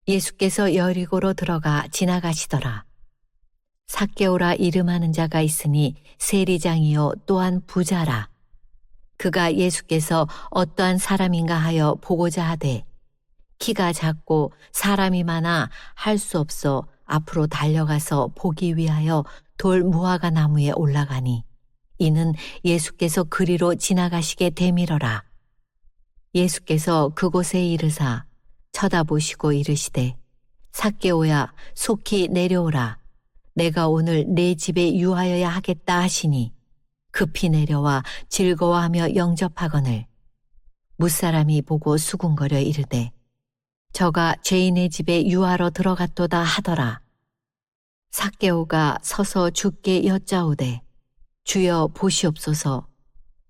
예수께서 여리고로 들어가 지나가시더라. 삭개오라 이름하는 자가 있으니 세리장이요 또한 부자라. 그가 예수께서 어떠한 사람인가 하여 보고자 하되 키가 작고 사람이 많아 할 수 없어 앞으로 달려가서 보기 위하여 돌 무화과 나무에 올라가니 이는 예수께서 그리로 지나가시게 되밀어라. 예수께서 그곳에 이르사 쳐다보시고 이르시되 삭개오야 속히 내려오라. 내가 오늘 내 집에 유하여야 하겠다 하시니 급히 내려와 즐거워하며 영접하거늘 무사람이 보고 수군거려 이르되 저가 죄인의 집에 유하러 들어갔도다 하더라. 삭개오가 서서 주께 여짜오되 주여 보시옵소서.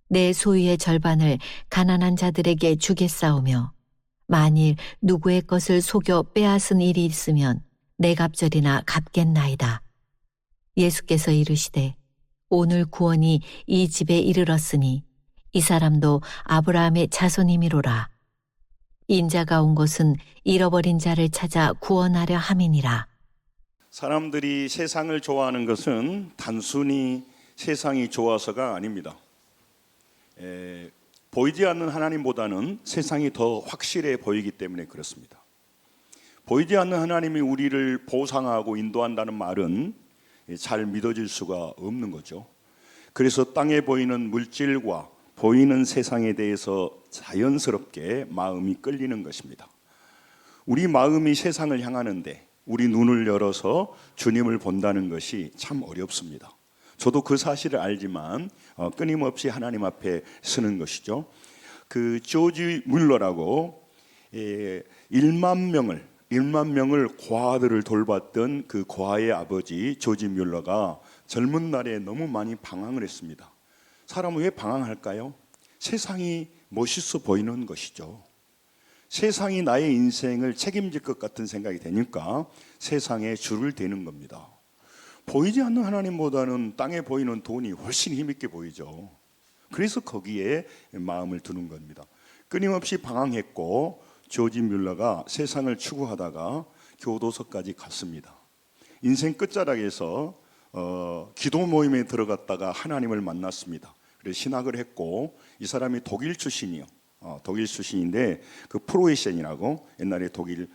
내 소유의 절반을 가난한 자들에게 주겠사오며 만일 누구의 것을 속여 빼앗은 일이 있으면 내 갑절이나 갚겠나이다. 예수께서 이르시되 오늘 구원이 이 집에 이르렀으니 이 사람도 아브라함의 자손이미로라. 인자가 온 것은 잃어버린 자를 찾아 구원하려 함이니라. 사람들이 세상을 좋아하는 것은 단순히 세상이 좋아서가 아닙니다. 보이지 않는 하나님보다는 세상이 더 확실해 보이기 때문에 그렇습니다. 보이지 않는 하나님이 우리를 보상하고 인도한다는 말은 잘 믿어질 수가 없는 거죠. 그래서 땅에 보이는 물질과 보이는 세상에 대해서 자연스럽게 마음이 끌리는 것입니다. 우리 마음이 세상을 향하는데 우리 눈을 열어서 주님을 본다는 것이 참 어렵습니다. 저도 그 사실을 알지만 끊임없이 하나님 앞에 서는 것이죠. 그 조지 뮬러라고 1만 명을 고아들을 돌봤던 그 고아의 아버지 조지 뮬러가 젊은 날에 너무 많이 방황을 했습니다. 사람은 왜 방황할까요? 세상이 멋있어 보이는 것이죠. 세상이 나의 인생을 책임질 것 같은 생각이 되니까 세상에 줄을 대는 겁니다. 보이지 않는 하나님보다는 땅에 보이는 돈이 훨씬 힘있게 보이죠. 그래서 거기에 마음을 두는 겁니다. 끊임없이 방황했고 조지 뮬러가 세상을 추구하다가 교도소까지 갔습니다. 인생 끝자락에서 기도 모임에 들어갔다가 하나님을 만났습니다. 그래서 신학을 했고 이 사람이 독일 출신이요. 독일 출신인데 그 프로이센이라고 옛날에 독일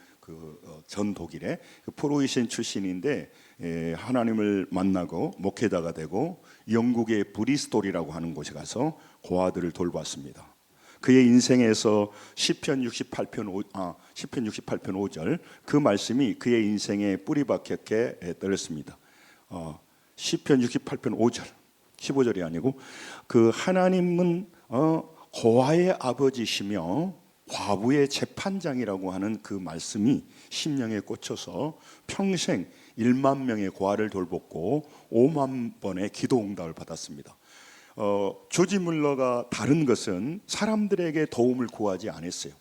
전 독일의 그 프로이센 출신인데 하나님을 만나고 목회자가 되고 영국의 브리스톨이라고 하는 곳에 가서 고아들을 돌봤습니다. 그의 인생에서 시편 68편 5절 그 말씀이 그의 인생에 뿌리박혔게 떨었습니다. 시편 68편 5절 15절이 아니고 그 하나님은 고아의 아버지시며 과부의 재판장이라고 하는 그 말씀이 심령에 꽂혀서 평생 1만 명의 고아를 돌봤고 5만 번의 기도 응답을 받았습니다. 조지 뮬러가 다른 것은 사람들에게 도움을 구하지 않았어요.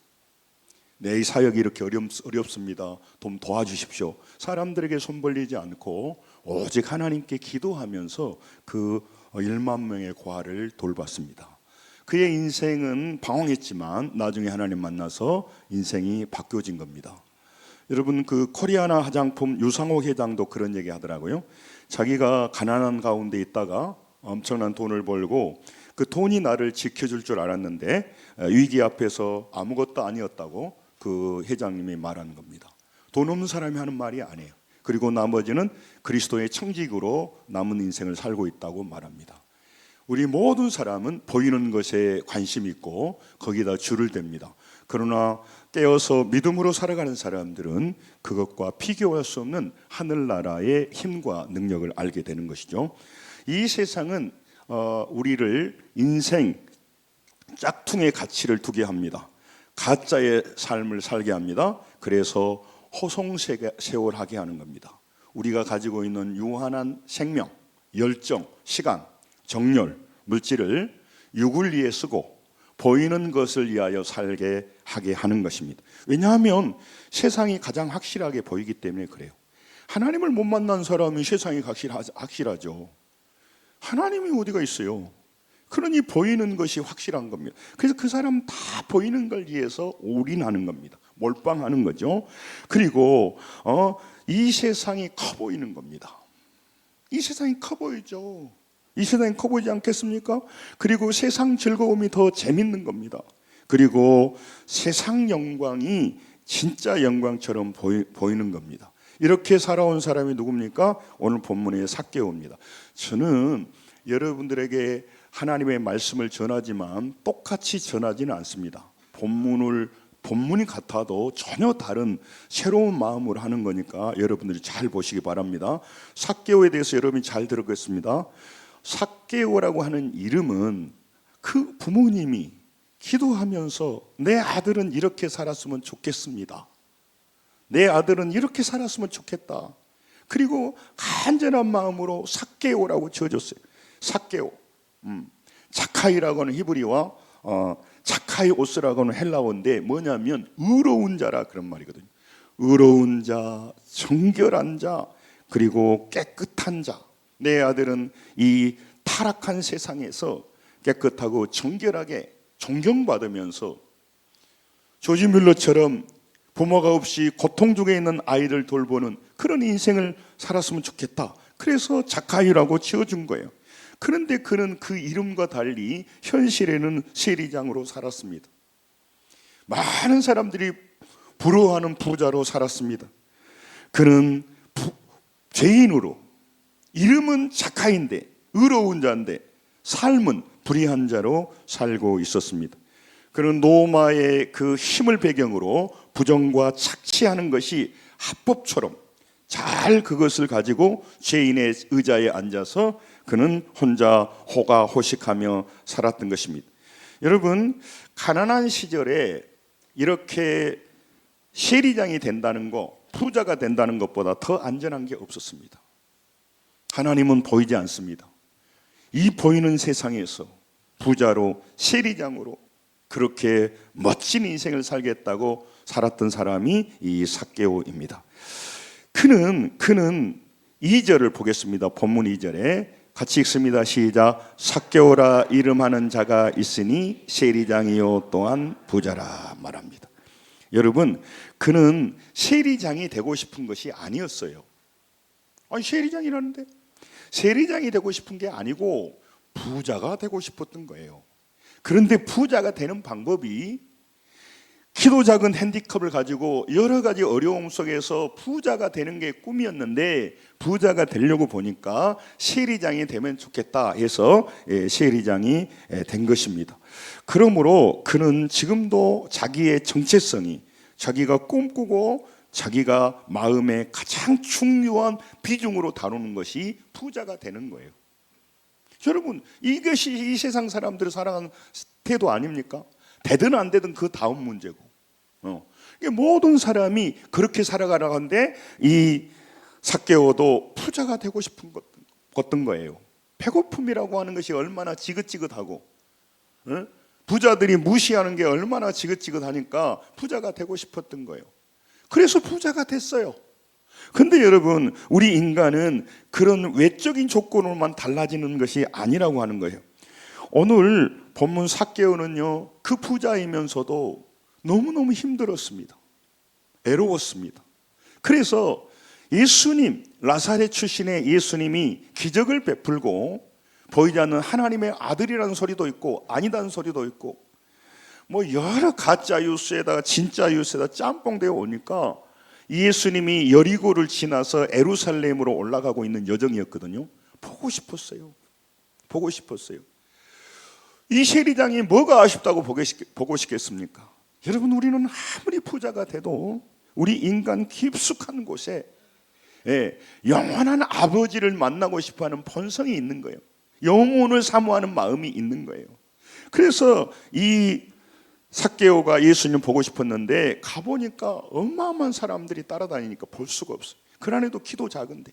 내 사역이 이렇게 어렵습니다. 좀 도와주십시오. 사람들에게 손 벌리지 않고 오직 하나님께 기도하면서 그 1만 명의 고아를 돌봤습니다. 그의 인생은 방황했지만 나중에 하나님 만나서 인생이 바뀌어진 겁니다. 여러분 그 코리아나 화장품 유상호 회장도 그런 얘기 하더라고요. 자기가 가난한 가운데 있다가 엄청난 돈을 벌고 그 돈이 나를 지켜줄 줄 알았는데 위기 앞에서 아무것도 아니었다고 그 회장님이 말하는 겁니다. 돈 없는 사람이 하는 말이 아니에요. 그리고 나머지는 그리스도의 청직으로 남은 인생을 살고 있다고 말합니다. 우리 모든 사람은 보이는 것에 관심이 있고 거기다 줄을 댑니다. 그러나 깨어서 믿음으로 살아가는 사람들은 그것과 비교할 수 없는 하늘나라의 힘과 능력을 알게 되는 것이죠. 이 세상은 우리를 인생 짝퉁의 가치를 두게 합니다. 가짜의 삶을 살게 합니다. 그래서 호송세월하게 하는 겁니다. 우리가 가지고 있는 유한한 생명, 열정, 시간, 정열, 물질을 육을 위해 쓰고 보이는 것을 위하여 살게 하게 하는 것입니다. 왜냐하면 세상이 가장 확실하게 보이기 때문에 그래요. 하나님을 못 만난 사람이 세상이 확실하죠. 하나님이 어디가 있어요? 그러니 보이는 것이 확실한 겁니다. 그래서 그 사람 다 보이는 걸 위해서 올인하는 겁니다. 몰빵하는 거죠. 그리고 이 세상이 커 보이는 겁니다. 이 세상이 커 보이죠. 이 세상이 커 보이지 않겠습니까? 그리고 세상 즐거움이 더 재밌는 겁니다. 그리고 세상 영광이 진짜 영광처럼 보이는 겁니다. 이렇게 살아온 사람이 누굽니까? 오늘 본문의 삭개오입니다. 저는 여러분들에게 하나님의 말씀을 전하지만 똑같이 전하지는 않습니다. 본문이 같아도 전혀 다른 새로운 마음으로 하는 거니까 여러분들이 잘 보시기 바랍니다. 삭개오에 대해서 여러분이 잘 들었겠습니다. 삭개오라고 하는 이름은 그 부모님이 기도하면서 내 아들은 이렇게 살았으면 좋겠습니다. 내 아들은 이렇게 살았으면 좋겠다. 그리고 간절한 마음으로 삭개오라고 지어줬어요. 삭개오. 자카이라고 하는 히브리와 자카이오스라고 하는 헬라어인데 뭐냐면 의로운 자라 그런 말이거든요. 의로운 자, 정결한 자, 그리고 깨끗한 자. 내 아들은 이 타락한 세상에서 깨끗하고 정결하게 존경받으면서 조지 뮬러처럼 부모가 없이 고통 중에 있는 아이를 돌보는 그런 인생을 살았으면 좋겠다. 그래서 자카이라고 지어준 거예요. 그런데 그는 그 이름과 달리 현실에는 세리장으로 살았습니다. 많은 사람들이 부러워하는 부자로 살았습니다. 그는 죄인으로, 이름은 자카인데 의로운 자인데 삶은 불의한 자로 살고 있었습니다. 그는 노마의 그 힘을 배경으로 부정과 착취하는 것이 합법처럼 잘 그것을 가지고 죄인의 의자에 앉아서 그는 혼자 호가호식하며 살았던 것입니다. 여러분, 가난한 시절에 이렇게 세리장이 된다는 거, 부자가 된다는 것보다 더 안전한 게 없었습니다. 하나님은 보이지 않습니다. 이 보이는 세상에서 부자로 세리장으로 그렇게 멋진 인생을 살겠다고 살았던 사람이 이 삭개오입니다. 그는 2절을 보겠습니다. 본문 2절에 같이 읽습니다. 시작. 삭개오라 이름하는 자가 있으니 세리장이요 또한 부자라 말합니다. 여러분, 그는 세리장이 되고 싶은 것이 아니었어요. 아니, 세리장이라는데 세리장이 되고 싶은 게 아니고 부자가 되고 싶었던 거예요. 그런데 부자가 되는 방법이 키도 작은 핸디컵을 가지고 여러 가지 어려움 속에서 부자가 되는 게 꿈이었는데 부자가 되려고 보니까 세리장이 되면 좋겠다 해서 세리장이 된 것입니다. 그러므로 그는 지금도 자기의 정체성이 자기가 꿈꾸고 자기가 마음에 가장 중요한 비중으로 다루는 것이 부자가 되는 거예요. 여러분, 이것이 이 세상 사람들이 살아가는 태도 아닙니까? 되든 안 되든 그 다음 문제고. 모든 사람이 그렇게 살아가는데 이 삭개오도 부자가 되고 싶은 어떤 거예요. 배고픔이라고 하는 것이 얼마나 지긋지긋하고 부자들이 무시하는 게 얼마나 지긋지긋하니까 부자가 되고 싶었던 거예요. 그래서 부자가 됐어요. 근데 여러분, 우리 인간은 그런 외적인 조건으로만 달라지는 것이 아니라고 하는 거예요. 오늘 본문 삭개오는요, 그 부자이면서도 너무너무 힘들었습니다. 애로웠습니다. 그래서 예수님, 나사렛 출신의 예수님이 기적을 베풀고 보이지 않는 하나님의 아들이라는 소리도 있고 아니다는 소리도 있고 뭐 여러 가짜 뉴스에다가 진짜 뉴스에다 짬뽕되어 오니까 예수님이 여리고를 지나서 예루살렘으로 올라가고 있는 여정이었거든요. 보고 싶었어요. 보고 싶었어요. 이 세리장이 뭐가 아쉽다고 보고 싶겠습니까? 여러분, 우리는 아무리 부자가 돼도 우리 인간 깊숙한 곳에 영원한 아버지를 만나고 싶어하는 본성이 있는 거예요. 영혼을 사모하는 마음이 있는 거예요. 그래서 이 삭개오가 예수님 보고 싶었는데 가보니까 어마어마한 사람들이 따라다니니까 볼 수가 없어요. 그 안에도 키도 작은데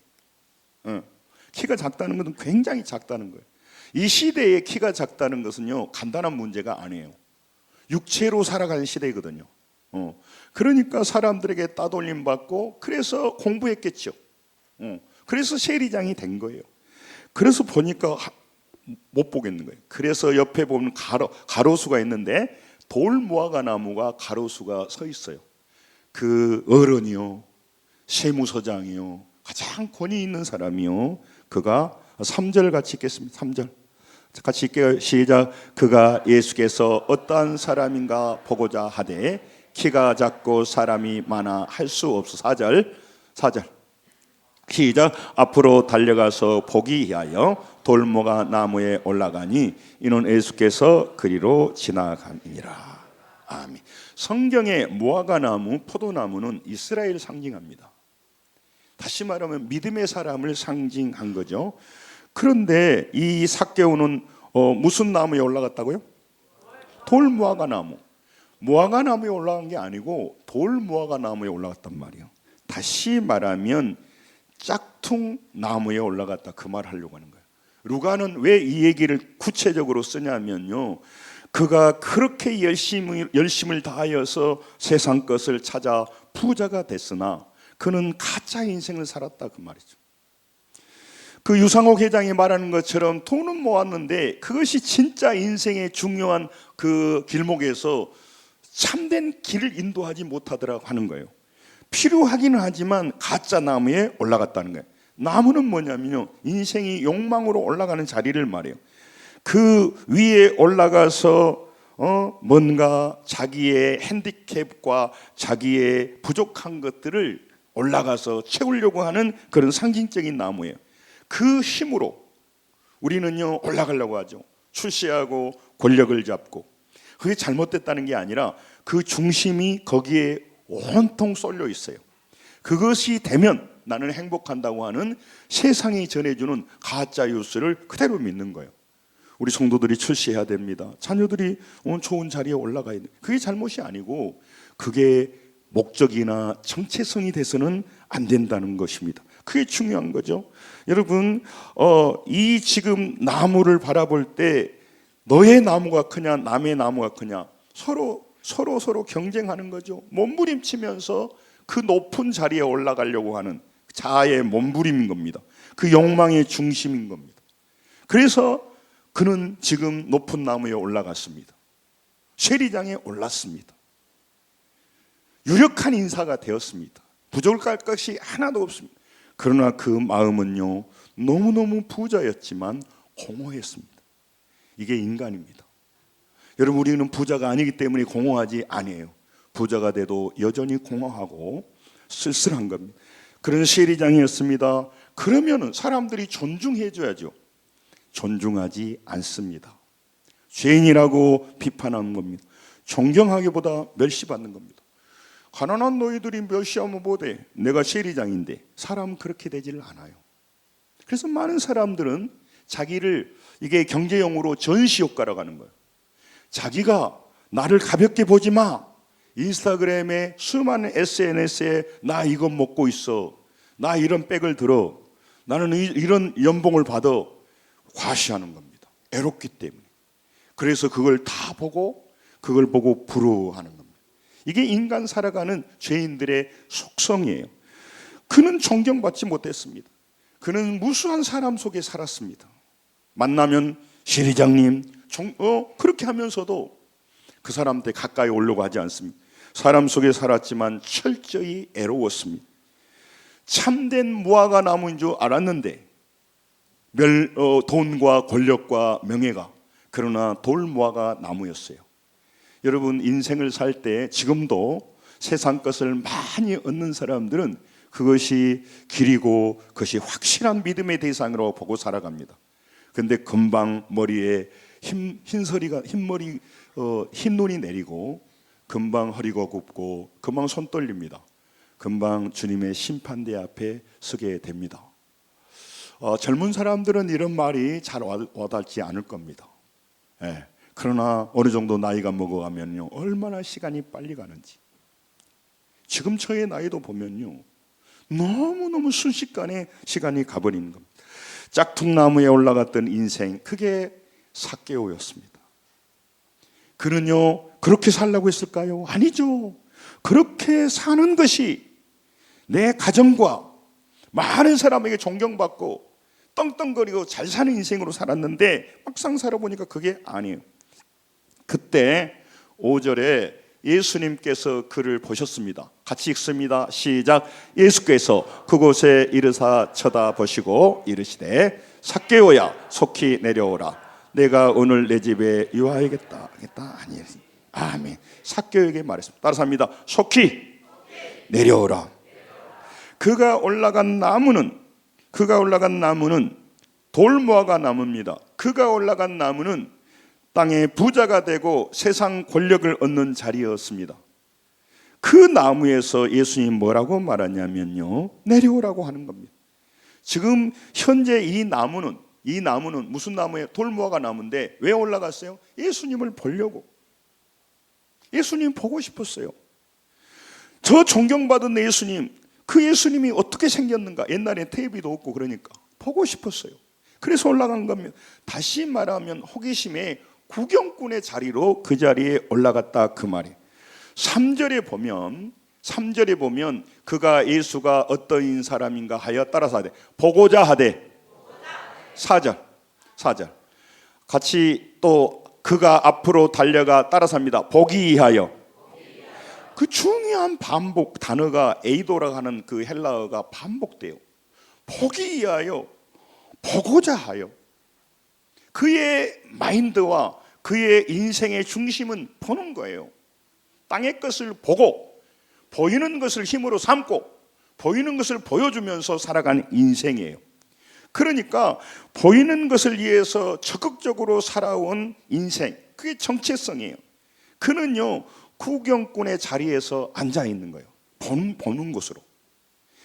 키가 작다는 것은 굉장히 작다는 거예요. 이 시대에 키가 작다는 것은요, 간단한 문제가 아니에요. 육체로 살아가는 시대거든요. 그러니까 사람들에게 따돌림 받고 그래서 공부했겠죠. 그래서 세리장이 된 거예요. 그래서 보니까 못 보겠는 거예요. 그래서 옆에 보면 가로수가 있는데 돌무화과 나무가 가로수가 서 있어요. 그 어른이요, 세무서장이요, 가장 권위 있는 사람이요, 그가 3절 같이 읽겠습니다. 3절 같이 읽게요. 시작. 그가 예수께서 어떠한 사람인가 보고자 하되 키가 작고 사람이 많아 할 수 없어. 4절 시작. 앞으로 달려가서 보기 위하여 돌모가 나무에 올라가니 이는 예수께서 그리로 지나가니라. 아멘. 성경의 무화과 나무, 포도나무는 이스라엘 상징합니다. 다시 말하면 믿음의 사람을 상징한 거죠. 그런데 이 삭개오는 무슨 나무에 올라갔다고요? 돌무화과 나무. 무화과 나무에 올라간 게 아니고 돌무화과 나무에 올라갔단 말이에요. 다시 말하면 짝퉁 나무에 올라갔다, 그 말 하려고 하는 거예요. 루가는 왜 이 얘기를 구체적으로 쓰냐면요, 그가 그렇게 열심을 다하여서 세상 것을 찾아 부자가 됐으나 그는 가짜 인생을 살았다, 그 말이죠. 그 유상옥 회장이 말하는 것처럼 돈은 모았는데 그것이 진짜 인생의 중요한 그 길목에서 참된 길을 인도하지 못하더라고 하는 거예요. 필요하기는 하지만 가짜 나무에 올라갔다는 거예요. 나무는 뭐냐면요, 인생이 욕망으로 올라가는 자리를 말해요. 그 위에 올라가서 뭔가 자기의 핸디캡과 자기의 부족한 것들을 올라가서 채우려고 하는 그런 상징적인 나무예요. 그 힘으로 우리는요 올라가려고 하죠. 출세하고 권력을 잡고. 그게 잘못됐다는 게 아니라 그 중심이 거기에 온통 쏠려 있어요. 그것이 되면 나는 행복한다고 하는 세상이 전해주는 가짜 뉴스를 그대로 믿는 거예요. 우리 성도들이 출세해야 됩니다. 자녀들이 좋은 자리에 올라가야 돼. 그게 잘못이 아니고 그게 목적이나 정체성이 돼서는 안 된다는 것입니다. 그게 중요한 거죠. 여러분, 이 지금 나무를 바라볼 때 너의 나무가 크냐 남의 나무가 크냐 서로 경쟁하는 거죠. 몸부림치면서 그 높은 자리에 올라가려고 하는 자아의 몸부림인 겁니다. 그 욕망의 중심인 겁니다. 그래서 그는 지금 높은 나무에 올라갔습니다. 세리장에 올랐습니다. 유력한 인사가 되었습니다. 부족할 것이 하나도 없습니다. 그러나 그 마음은요 너무너무 부자였지만 공허했습니다. 이게 인간입니다. 여러분, 우리는 부자가 아니기 때문에 공허하지 아니에요. 부자가 돼도 여전히 공허하고 쓸쓸한 겁니다. 그런 세리장이었습니다. 그러면 사람들이 존중해 줘야죠. 존중하지 않습니다. 죄인이라고 비판하는 겁니다. 존경하기보다 멸시받는 겁니다. 가난한 너희들이 멸시하면 뭐돼? 내가 세리장인데. 사람 그렇게 되지를 않아요. 그래서 많은 사람들은 자기를 이게 경제용어로 전시효과라고 하는 거예요. 자기가 나를 가볍게 보지 마. 인스타그램에 수많은 SNS에 나 이거 먹고 있어, 나 이런 백을 들어, 나는 이런 연봉을 받아, 과시하는 겁니다. 애롭기 때문에. 그래서 그걸 다 보고 그걸 보고 부러워하는 겁니다. 이게 인간 살아가는 죄인들의 속성이에요. 그는 존경받지 못했습니다. 그는 무수한 사람 속에 살았습니다. 만나면 시리장님 그렇게 하면서도 그 사람한테 가까이 오려고 하지 않습니다. 사람 속에 살았지만 철저히 애로웠습니다. 참된 무화과 나무인 줄 알았는데 돈과 권력과 명예가, 그러나 돌무화과 나무였어요. 여러분, 인생을 살 때 지금도 세상 것을 많이 얻는 사람들은 그것이 길이고 그것이 확실한 믿음의 대상으로 보고 살아갑니다. 근데 금방 머리에 흰눈이 내리고 금방 허리가 굽고 금방 손 떨립니다. 금방 주님의 심판대 앞에 서게 됩니다. 젊은 사람들은 이런 말이 잘 와닿지 않을 겁니다. 그러나 어느 정도 나이가 먹어가면요 얼마나 시간이 빨리 가는지. 지금 저의 나이도 보면요 너무너무 순식간에 시간이 가버리는 겁니다. 짝퉁나무에 올라갔던 인생, 그게 삭개오였습니다. 그는요 그렇게 살라고 했을까요? 아니죠. 그렇게 사는 것이 내 가정과 많은 사람에게 존경받고 떵떵거리고 잘 사는 인생으로 살았는데 막상 살아보니까 그게 아니에요. 그때 5절에 예수님께서 그를 보셨습니다. 같이 읽습니다. 시작. 예수께서 그곳에 이르사 쳐다보시고 이르시되 삭개오야 속히 내려오라. 내가 오늘 내 집에 유하야겠다. 아니, 아멘. 삭개오에게 말했습니다. 따라서 합니다. 속히 내려오라. 그가 올라간 나무는 돌무화과 나무입니다. 그가 올라간 나무는 땅의 부자가 되고 세상 권력을 얻는 자리였습니다. 그 나무에서 예수님 뭐라고 말하냐면요, 내려오라고 하는 겁니다. 지금 현재 이 나무는 무슨 나무예요? 돌무화과 나무인데 왜 올라갔어요? 예수님을 보려고. 예수님 보고 싶었어요. 저 존경받은 예수님, 그 예수님이 어떻게 생겼는가? 옛날에 테레비도 없고 그러니까 보고 싶었어요. 그래서 올라간 겁니다. 다시 말하면 호기심에 구경꾼의 자리로 그 자리에 올라갔다 그 말이에요. 3절에 보면 그가 예수가 어떠한 사람인가 하여 따라서 하되 보고자 하되 4절 같이 또 그가 앞으로 달려가 따라서 합니다. 보기 위하여. 그 중요한 반복 단어가 에이도라고 하는 그 헬라어가 반복돼요. 보기 위하여, 보고자 하여. 그의 마인드와 그의 인생의 중심은 보는 거예요. 땅의 것을 보고 보이는 것을 힘으로 삼고 보이는 것을 보여주면서 살아가는 인생이에요. 그러니까 보이는 것을 위해서 적극적으로 살아온 인생, 그게 정체성이에요. 그는요 구경꾼의 자리에서 앉아 있는 거예요. 보는 것으로.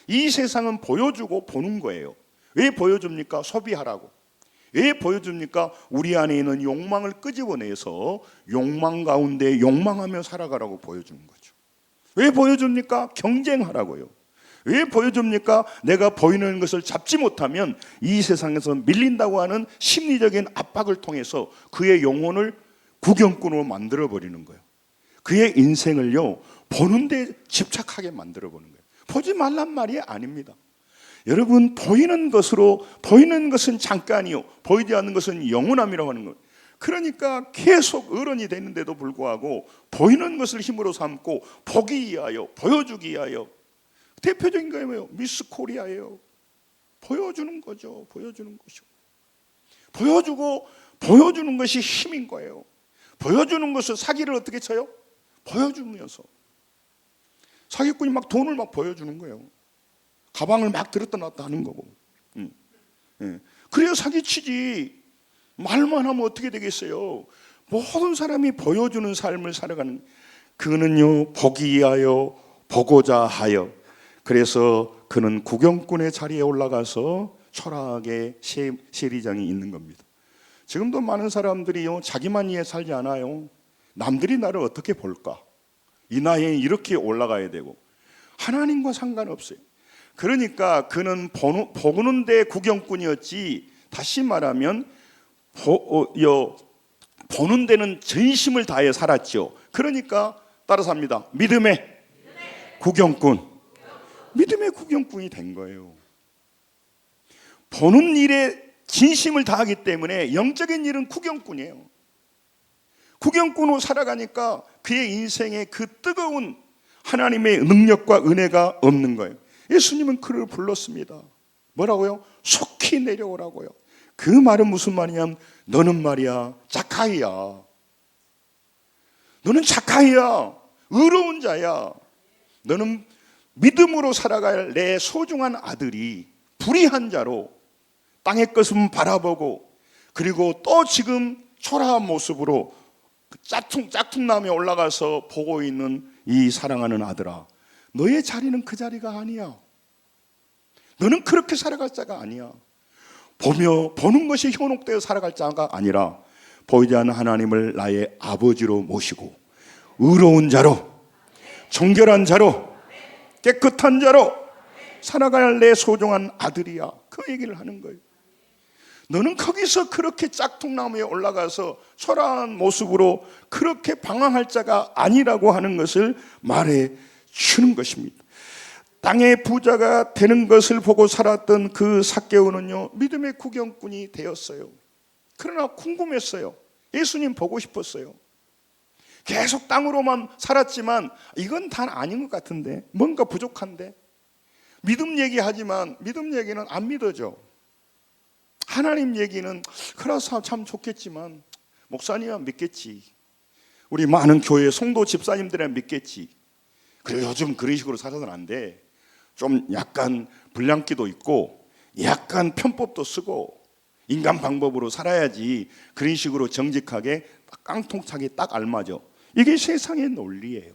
이 세상은 보여주고 보는 거예요. 왜 보여줍니까? 소비하라고. 왜 보여줍니까? 우리 안에 있는 욕망을 끄집어내서 욕망 가운데 욕망하며 살아가라고 보여주는 거죠. 왜 보여줍니까? 경쟁하라고요. 왜 보여줍니까? 내가 보이는 것을 잡지 못하면 이 세상에서 밀린다고 하는 심리적인 압박을 통해서 그의 영혼을 구경꾼으로 만들어버리는 거예요. 그의 인생을요 보는 데 집착하게 만들어버리는 거예요. 보지 말란 말이 아닙니다. 여러분, 보이는 것은 잠깐이요, 보이지 않는 것은 영원함이라고 하는 거예요. 그러니까 계속 어른이 되는데도 불구하고 보이는 것을 힘으로 삼고 보기 위하여, 보여주기 위하여. 대표적인 거예요. 미스 코리아예요. 보여주는 거죠. 보여주는 것이요. 보여주고 보여주는 것이 힘인 거예요. 보여주는 것을 사기를 어떻게 쳐요? 보여주면서. 사기꾼이 막 돈을 막 보여주는 거예요. 가방을 막 들었다 놨다 하는 거고. 그래야 사기치지. 말만 하면 어떻게 되겠어요? 모든 사람이 보여주는 삶을 살아가는, 그는요 보기 위하여, 보고자 하여. 그래서 그는 구경꾼의 자리에 올라가서 초라하게 세리장이 있는 겁니다. 지금도 많은 사람들이요 자기만 위해 살지 않아요. 남들이 나를 어떻게 볼까? 이 나이에 이렇게 올라가야 되고 하나님과 상관없어요. 그러니까 그는 보는 데 구경꾼이었지, 다시 말하면 보는 데는 전심을 다해 살았죠. 그러니까 따라서 합니다. 믿음의 구경꾼. 믿음의 구경꾼이 된 거예요. 보는 일에 진심을 다하기 때문에 영적인 일은 구경꾼이에요. 구경꾼으로 살아가니까 그의 인생에 그 뜨거운 하나님의 능력과 은혜가 없는 거예요. 예수님은 그를 불렀습니다. 뭐라고요? 속히 내려오라고요. 그 말은 무슨 말이냐면, 너는 말이야 자카이야. 너는 자카이야. 의로운 자야. 너는 믿음으로 살아갈 내 소중한 아들이 불의한 자로 땅의 것은 바라보고, 그리고 또 지금 초라한 모습으로 짝퉁나무에 올라가서 보고 있는 이 사랑하는 아들아, 너의 자리는 그 자리가 아니야. 너는 그렇게 살아갈 자가 아니야. 보는 것이 현혹되어 살아갈 자가 아니라 보이지 않는 하나님을 나의 아버지로 모시고 의로운 자로, 정결한 자로, 깨끗한 자로 살아갈 내 소중한 아들이야. 그 얘기를 하는 거예요. 너는 거기서 그렇게 짝퉁나무에 올라가서 초라한 모습으로 그렇게 방황할 자가 아니라고 하는 것을 말해 주는 것입니다. 땅의 부자가 되는 것을 보고 살았던 그 삭개오는요 믿음의 구경꾼이 되었어요. 그러나 궁금했어요. 예수님 보고 싶었어요. 계속 땅으로만 살았지만 이건 다 아닌 것 같은데, 뭔가 부족한데, 믿음 얘기하지만 믿음 얘기는 안 믿어져. 하나님 얘기는 그래서 참 좋겠지만 목사님은 믿겠지, 우리 많은 교회 성도 집사님들은 믿겠지. 그리고 요즘 그런 식으로 살아서는 안 돼. 좀 약간 불량기도 있고 약간 편법도 쓰고 인간 방법으로 살아야지, 그런 식으로 정직하게 깡통차게 딱 알맞아. 이게 세상의 논리예요.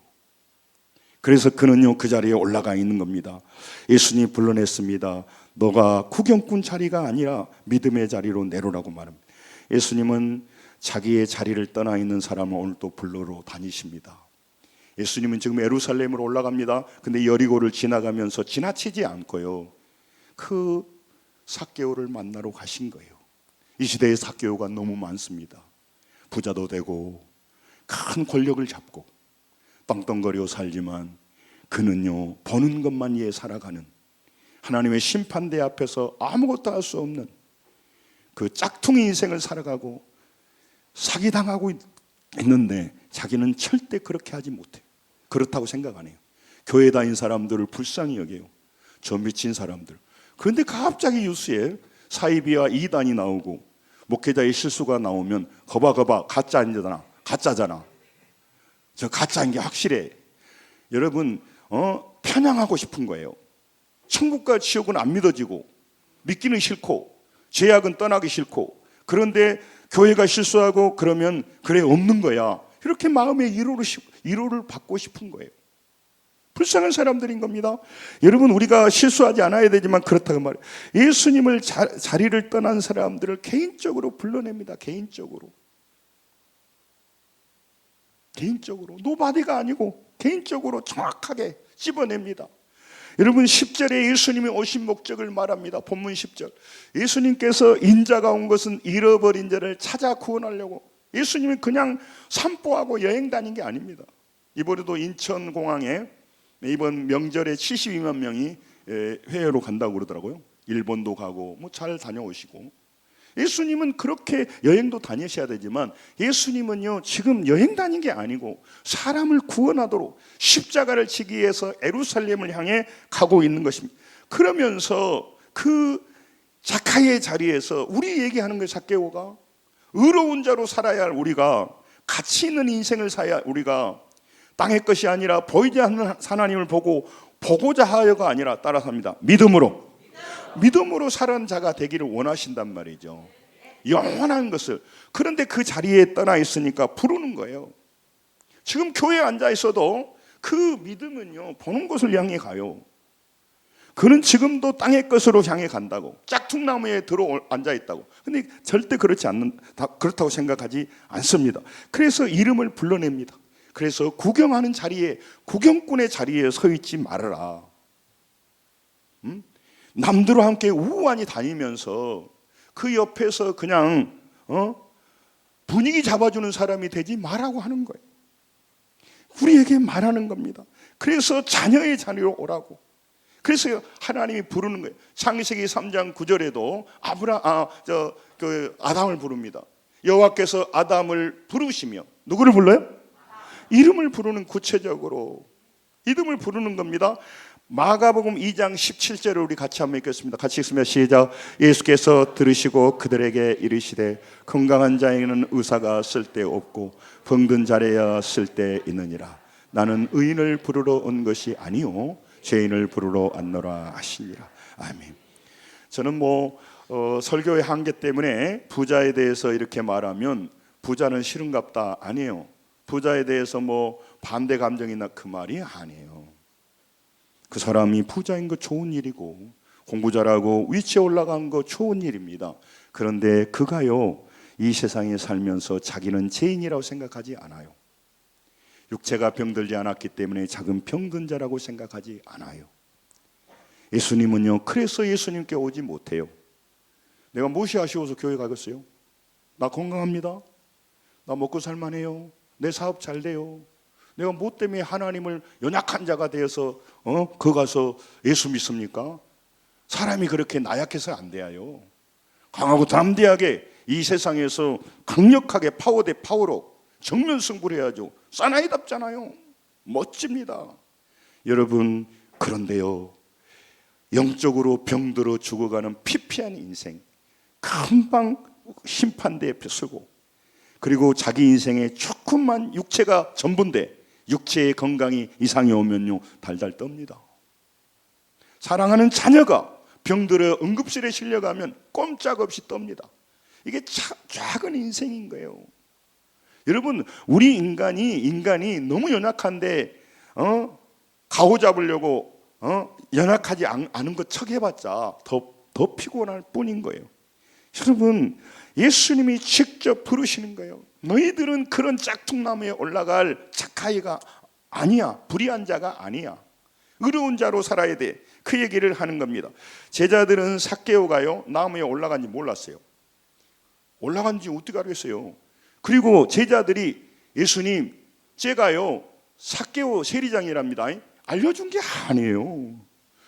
그래서 그는요 그 자리에 올라가 있는 겁니다. 예수님이 불러냈습니다. 너가 구경꾼 자리가 아니라 믿음의 자리로 내려오라고 말합니다. 예수님은 자기의 자리를 떠나 있는 사람을 오늘 또 불러러 다니십니다. 예수님은 지금 예루살렘으로 올라갑니다. 근데 여리고를 지나가면서 지나치지 않고요, 그 삭개오를 만나러 가신 거예요. 이 시대에 삭개오가 너무 많습니다. 부자도 되고 큰 권력을 잡고 떵떵거리고 살지만 그는요 버는 것만 위해 살아가는, 하나님의 심판대 앞에서 아무것도 할 수 없는 그 짝퉁의 인생을 살아가고 사기당하고 있는데 자기는 절대 그렇게 하지 못해요. 그렇다고 생각 안 해요. 교회 다닌 사람들을 불쌍히 여겨요. 저 미친 사람들. 그런데 갑자기 뉴스에 사이비와 이단이 나오고 목회자의 실수가 나오면 거봐 가짜잖아. 저 가짜인 게 확실해. 여러분 편향하고 싶은 거예요. 천국과 지옥은 안 믿어지고 믿기는 싫고 죄악은 떠나기 싫고, 그런데 교회가 실수하고 그러면 그래 없는 거야, 이렇게 마음의 위로를 받고 싶은 거예요. 불쌍한 사람들인 겁니다. 여러분, 우리가 실수하지 않아야 되지만 그렇다고 말해요. 예수님을 자리를 떠난 사람들을 개인적으로 불러냅니다. 개인적으로 노바디가 아니고 개인적으로 정확하게 집어냅니다. 여러분, 10절에 예수님이 오신 목적을 말합니다. 본문 10절. 예수님께서 인자가 온 것은 잃어버린 자를 찾아 구원하려고. 예수님이 그냥 산보하고 여행 다닌 게 아닙니다. 이번에도 인천공항에 이번 명절에 72만 명이 해외로 간다고 그러더라고요. 일본도 가고 뭐 잘 다녀오시고. 예수님은 그렇게 여행도 다니셔야 되지만 예수님은요 지금 여행 다닌 게 아니고 사람을 구원하도록 십자가를 지기 위해서 예루살렘을 향해 가고 있는 것입니다. 그러면서 그 자카의 자리에서 우리 얘기하는 거예요. 삭개오가 의로운 자로 살아야 할 우리가, 가치 있는 인생을 살아야 우리가, 땅의 것이 아니라 보이지 않는 하나님을 보고자 하여가 아니라 따라서 합니다. 믿음으로 사는 자가 되기를 원하신단 말이죠. 영원한 것을. 그런데 그 자리에 떠나 있으니까 부르는 거예요. 지금 교회에 앉아 있어도 그 믿음은요 보는 것을 향해 가요. 그는 지금도 땅의 것으로 향해 간다고, 짝퉁나무에 들어 앉아 있다고. 근데 절대 그렇다고 생각하지 않습니다. 그래서 이름을 불러냅니다. 그래서 구경하는 자리에, 구경꾼의 자리에 서 있지 말아라. 남들과 함께 우우하니 다니면서 그 옆에서 그냥 분위기 잡아주는 사람이 되지 말라고 하는 거예요. 우리에게 말하는 겁니다. 그래서 자녀의 자리로 오라고. 그래서 하나님이 부르는 거예요. 창세기 3장 9절에도 아담을 부릅니다. 여호와께서 아담을 부르시며, 누구를 불러요? 이름을 부르는, 구체적으로 이름을 부르는 겁니다. 마가복음 2장 17절을 우리 같이 한번 읽겠습니다. 같이 읽습니다. 시작. 예수께서 들으시고 그들에게 이르시되 건강한 자에게는 의사가 쓸데없고 병든 자에야 쓸데있느니라. 나는 의인을 부르러 온 것이 아니요 죄인을 부르러 왔노라 하시니라. 아멘. 저는 설교의 한계 때문에 부자에 대해서 이렇게 말하면 부자는 싫은갑다 아니에요. 부자에 대해서 반대 감정이나 그 말이 아니에요. 그 사람이 부자인 거 좋은 일이고 공부 잘하고 위치에 올라간 거 좋은 일입니다. 그런데 그가요 이 세상에 살면서 자기는 죄인이라고 생각하지 않아요. 육체가 병들지 않았기 때문에 작은 병든 자라고 생각하지 않아요. 예수님은요 그래서 예수님께 오지 못해요. 내가 무엇이 아쉬워서 교회 가겠어요? 나 건강합니다. 나 먹고 살만해요. 내 사업 잘 돼요. 내가 뭐 때문에 하나님을 연약한 자가 되어서 거 가서 예수 믿습니까? 사람이 그렇게 나약해서 안 돼요. 강하고 담대하게 이 세상에서 강력하게 파워 대 파워로 정면 승부를 해야죠. 사나이답잖아요. 멋집니다. 여러분, 그런데요, 영적으로 병들어 죽어가는 피폐한 인생, 금방 심판대에 서고, 그리고 자기 인생에 조금만 육체가 전부인데 육체의 건강이 이상이 오면요, 달달 떱니다. 사랑하는 자녀가 병들어 응급실에 실려가면 꼼짝없이 떱니다. 이게 작은 인생인 거예요. 여러분, 우리 인간이 너무 연약한데 가오 잡으려고 연약하지 않은 것 척해봤자 더 피곤할 뿐인 거예요. 여러분, 예수님이 직접 부르시는 거예요. 너희들은 그런 짝퉁나무에 올라갈 착하이가 아니야. 불의한 자가 아니야. 의로운 자로 살아야 돼. 그 얘기를 하는 겁니다. 제자들은 삭개오가요, 나무에 올라간지 몰랐어요. 올라간지 어떻게 알겠어요? 그리고 제자들이 예수님, 제가요 삭개오 세리장이랍니다, 알려준 게 아니에요.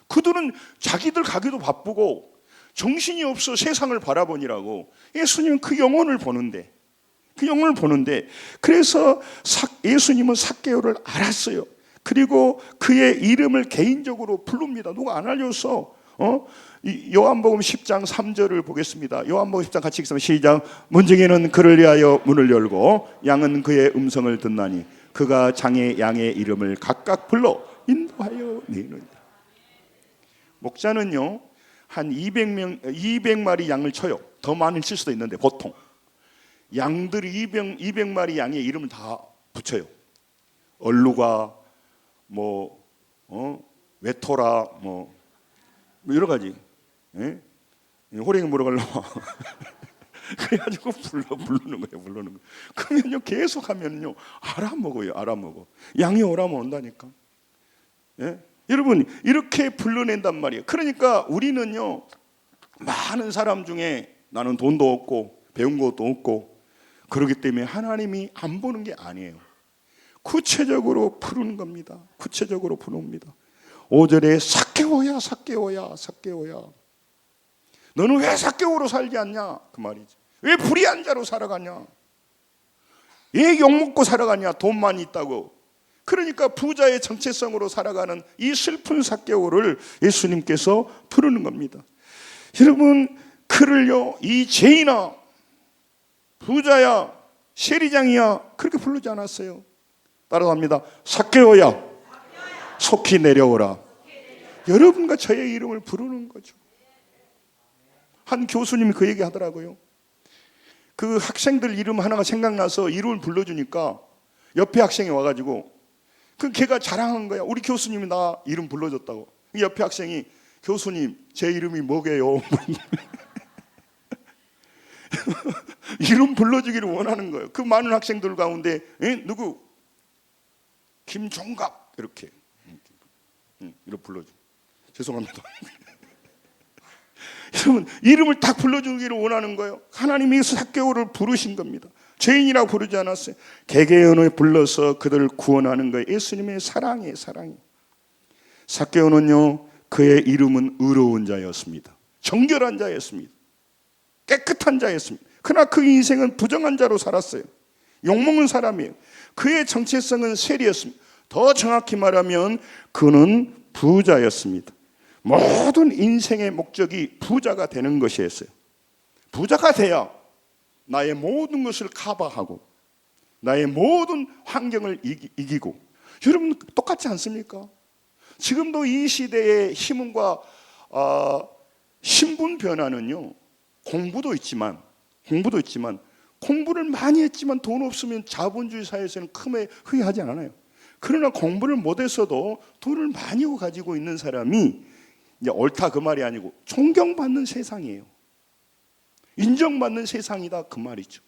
그들은 자기들 가기도 바쁘고 정신이 없어 세상을 바라보니라고. 예수님은 그 영혼을 보는데 그래서 예수님은 삭개오를 알았어요. 그리고 그의 이름을 개인적으로 부릅니다. 누가 안 알려서. 요한복음 10장 3절을 보겠습니다. 요한복음 10장 같이 읽습니다. 시작. 문지기는 그를 위하여 문을 열고 양은 그의 음성을 듣나니 그가 양의 이름을 각각 불러 인도하여 내느니라. 목자는요, 한 200마리 양을 쳐요. 더 많이 칠 수도 있는데 보통 양들이 200마리 양의 이름을 다 붙여요. 얼루가 외토라 여러 가지. 예? 호랭이 물어가려고 그래가지고 부르는 거예요. 그러면요, 계속 하면요 알아먹어. 양이 오라면 온다니까. 예? 여러분, 이렇게 불러낸단 말이에요. 그러니까 우리는요, 많은 사람 중에 나는 돈도 없고 배운 것도 없고 그러기 때문에 하나님이 안 보는 게 아니에요. 구체적으로 부르는 겁니다. 구체적으로 부릅니다. 5절에 삭개오야. 너는 왜 삭개오로 살지 않냐? 그 말이지. 왜 불의한 자로 살아가냐? 왜 욕먹고 살아가냐? 돈만 있다고. 그러니까 부자의 정체성으로 살아가는 이 슬픈 삭개오를 예수님께서 부르는 겁니다. 여러분, 그를요, 이 죄인아, 부자야, 세리장이야, 그렇게 부르지 않았어요. 따라갑니다. 삭개오야, 속히 내려오라. 여러분과 저의 이름을 부르는 거죠. 한 교수님이 그 얘기 하더라고요. 그 학생들 이름 하나가 생각나서 이름을 불러주니까 옆에 학생이 와가지고 걔가 자랑한 거야. 우리 교수님이 나 이름 불러줬다고. 옆에 학생이, 교수님 제 이름이 뭐게요? 이름 불러주기를 원하는 거예요. 그 많은 학생들 가운데 누구? 김종갑 이렇게 불러줘. 죄송합니다. 여러분, 이름을 딱 불러주기를 원하는 거예요. 하나님이 삭개오를 부르신 겁니다. 죄인이라고 부르지 않았어요. 개개인을 불러서 그들을 구원하는 거예요. 예수님의 사랑이에요. 삭개오는요, 그의 이름은 의로운 자였습니다. 정결한 자였습니다. 깨끗한 자였습니다. 그러나 그 인생은 부정한 자로 살았어요. 욕먹는 사람이에요. 그의 정체성은 세리였습니다. 더 정확히 말하면 그는 부자였습니다. 모든 인생의 목적이 부자가 되는 것이었어요. 부자가 돼야 나의 모든 것을 커버하고 나의 모든 환경을 이기고. 여러분, 똑같지 않습니까? 지금도 이 시대의 힘과 신분 변화는요, 공부도 있지만 공부를 많이 했지만 돈 없으면 자본주의 사회에서는 크게 후회하지 않아요. 그러나 공부를 못했어도 돈을 많이 가지고 있는 사람이 이제 옳다 그 말이 아니고 존경받는 세상이에요. 인정받는 세상이다 그 말이죠.